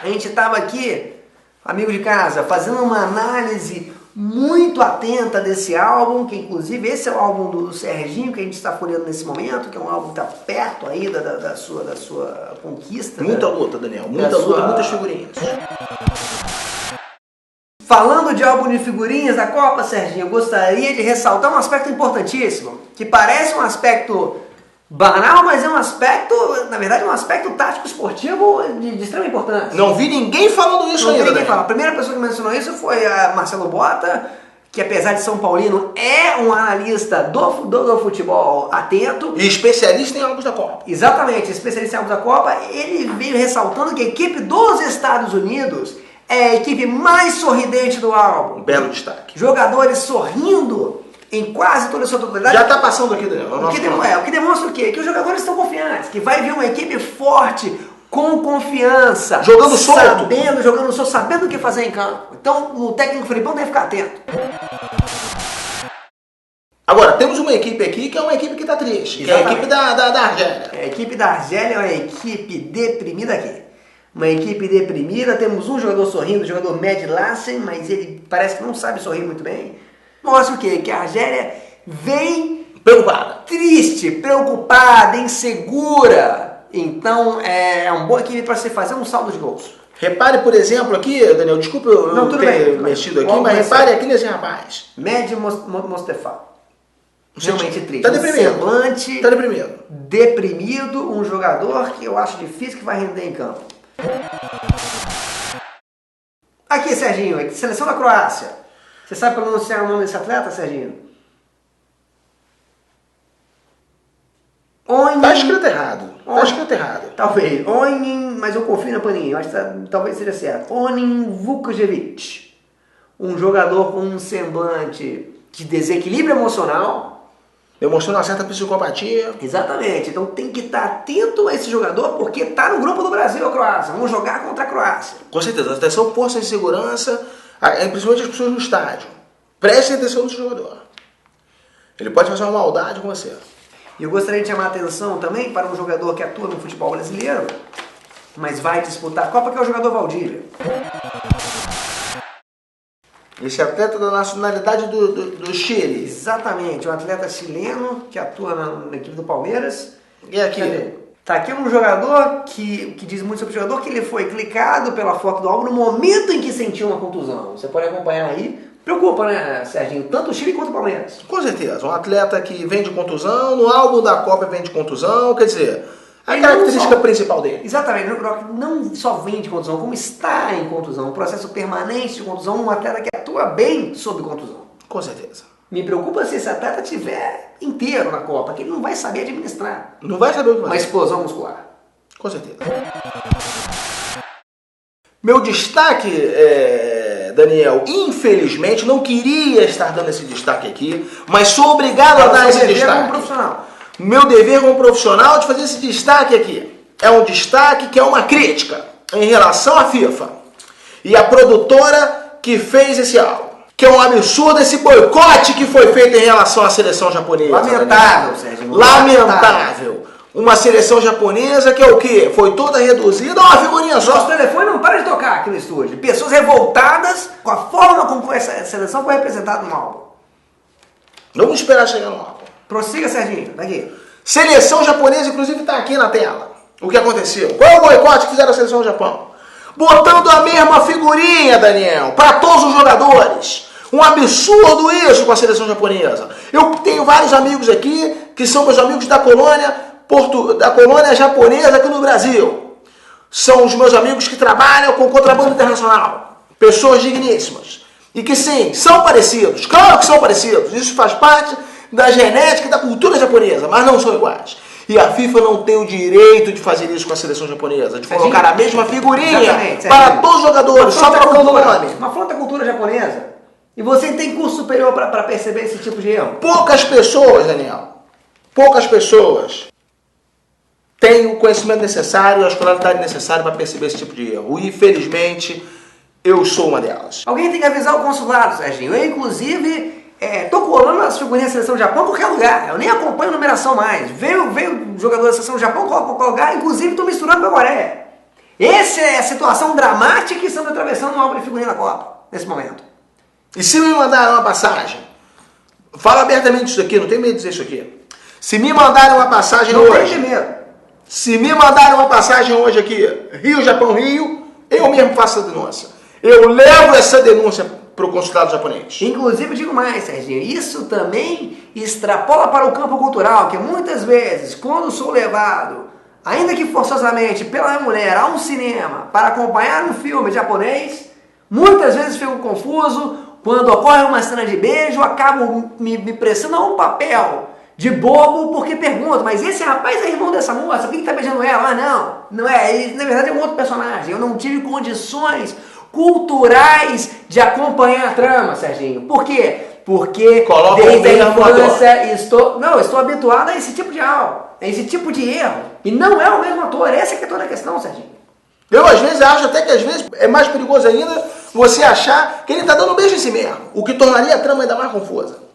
A gente estava aqui, amigo de casa, fazendo uma análise muito atenta desse álbum, que inclusive esse é o álbum do Serginho que a gente está folheando nesse momento, que é um álbum que está perto aí da sua conquista. Muita luta, Daniel, muita luta, muitas figurinhas. Falando de álbum de figurinhas da Copa, Serginho, eu gostaria de ressaltar um aspecto importantíssimo, que parece um aspecto banal, mas é um aspecto, na verdade, um aspecto tático esportivo de extrema importância. Não vi ninguém falando isso ainda, Daniel. A primeira pessoa que mencionou isso foi a Marcelo Bota, que apesar de São Paulino é um analista do futebol atento. E especialista em álbuns da Copa. Exatamente, especialista em álbuns da Copa. Ele veio ressaltando que a equipe dos Estados Unidos é a equipe mais sorridente do álbum. Um belo destaque. Jogadores sorrindo em quase toda a sua totalidade. Já está passando aqui, Daniel. O que demonstra o quê? Que os jogadores estão confiantes, que vai vir uma equipe forte, com confiança. Jogando solto. Jogando solto, sabendo o que fazer em campo. Então o técnico Felipão deve ficar atento. Agora, temos uma equipe aqui que é uma equipe que está triste. Que é a equipe da Argélia. A equipe da Argélia é uma equipe deprimida aqui. Uma equipe deprimida, temos um jogador sorrindo, o jogador Mad Lassen, mas ele parece que não sabe sorrir muito bem. Mostra o quê? Que a Argélia vem preocupada, triste, preocupada, insegura. Então é uma boa equipe para se fazer um saldo de gols. Repare, por exemplo, aqui, Daniel, desculpa eu ter mexido aqui, mas repare aqui nesse rapaz. Mad Mostefa. Realmente triste. Tá deprimido. Semblante, tá deprimido. Deprimido, um jogador que eu acho difícil que vai render em campo. Aqui, Serginho, seleção da Croácia. Você sabe pronunciar o nome desse atleta, Serginho? Tá escrito errado. Tá escrito errado. Talvez. Onin, mas eu confio na Paninha. Acho que talvez seja certo. Onin Vukojevic. Um jogador com um semblante de desequilíbrio emocional. Demonstrando uma certa psicopatia. Exatamente. Então tem que estar atento a esse jogador porque está no grupo do Brasil, a Croácia. Vamos jogar contra a Croácia. Com certeza. Atenção, força de segurança, principalmente as pessoas no estádio. Prestem atenção nesse jogador. Ele pode fazer uma maldade com você. E eu gostaria de chamar a atenção também para um jogador que atua no futebol brasileiro, mas vai disputar a Copa, que é o jogador Valdívia. Esse atleta da nacionalidade do Chile. Exatamente, um atleta chileno que atua na equipe do Palmeiras. E aqui? Tá aqui um jogador que diz muito sobre o jogador, que ele foi clicado pela foto do álbum no momento em que sentiu uma contusão. Você pode acompanhar aí. Preocupa, né, Serginho? Tanto o Chile quanto o Palmeiras. Com certeza. Um atleta que vem de contusão, no álbum da Copa vem de contusão, quer dizer, a característica principal dele. Exatamente. Não só vem de contusão, como está em contusão. Um processo permanente de contusão, um atleta que atua bem sob contusão. Com certeza. Me preocupa se esse atleta estiver inteiro na Copa, que ele não vai saber administrar. Não vai saber o que fazer. Uma explosão muscular. Com certeza. Meu destaque, Daniel, infelizmente, não queria estar dando esse destaque aqui, mas sou obrigado a dar esse destaque. Como profissional. Meu dever como profissional é de fazer esse destaque aqui. É um destaque que é uma crítica em relação à FIFA e a produtora que fez esse álbum. Que é um absurdo esse boicote que foi feito em relação à seleção japonesa. Lamentável, Sérgio. Lamentável. Uma seleção japonesa que é o quê? Foi toda reduzida a uma figurinha só. Nosso telefone não para de tocar aqui no estúdio. Pessoas revoltadas com a forma como essa seleção foi representada no álbum. Vamos esperar chegar no álbum. Prossiga, Serginho. Daqui. Seleção japonesa, inclusive, está aqui na tela. O que aconteceu? Qual é o boicote que fizeram a seleção do Japão? Botando a mesma figurinha, Daniel, para todos os jogadores. Um absurdo isso com a seleção japonesa. Eu tenho vários amigos aqui que são meus amigos da colônia japonesa aqui no Brasil. São os meus amigos que trabalham com contrabando internacional. Pessoas digníssimas. E que sim, são parecidos. Claro que são parecidos. Isso faz parte da genética e da cultura japonesa, mas não são iguais. E a FIFA não tem o direito de fazer isso com a seleção japonesa, de colocar a mesma figurinha para todos os jogadores, só trocando o nome. Mas falando da cultura japonesa, e você tem curso superior para perceber esse tipo de erro? Poucas pessoas, Daniel, poucas pessoas têm o conhecimento necessário, a escolaridade necessária para perceber esse tipo de erro. E, infelizmente, eu sou uma delas. Alguém tem que avisar o consulado, Serginho. Eu, inclusive, tô colando as figurinhas da seleção do Japão em qualquer lugar. Eu nem acompanho numeração mais. Veio jogador da seleção do Japão, coloco em qualquer lugar. Inclusive, tô misturando com a Coreia. Essa é a situação dramática que estamos atravessando no álbum de figurinha da Copa, nesse momento. E se me mandaram uma passagem, fala abertamente isso aqui, não tem medo de dizer isso aqui. Se me mandarem uma passagem Não hoje, tem medo. se me mandarem uma passagem hoje aqui, Rio, Japão, Rio, eu mesmo faço a denúncia. Eu levo essa denúncia para o consulado japonês. Inclusive, digo mais, Serginho, isso também extrapola para o campo cultural, que muitas vezes, quando sou levado, ainda que forçosamente, pela mulher a um cinema para acompanhar um filme japonês, muitas vezes fico confuso, quando ocorre uma cena de beijo, acabo me prestando a um papel de bobo, porque pergunto, mas esse rapaz é irmão dessa moça, por que está beijando ela? Ah, não é, ele, na verdade é um outro personagem, eu não tive condições culturais de acompanhar a trama, Serginho. Por quê? Porque desde a infância estou habituado a esse tipo de algo, a esse tipo de erro. E não é o mesmo ator, essa que é toda a questão, Serginho. Eu às vezes acho até que às vezes é mais perigoso ainda você achar que ele está dando um beijo em si mesmo, o que tornaria a trama ainda mais confusa.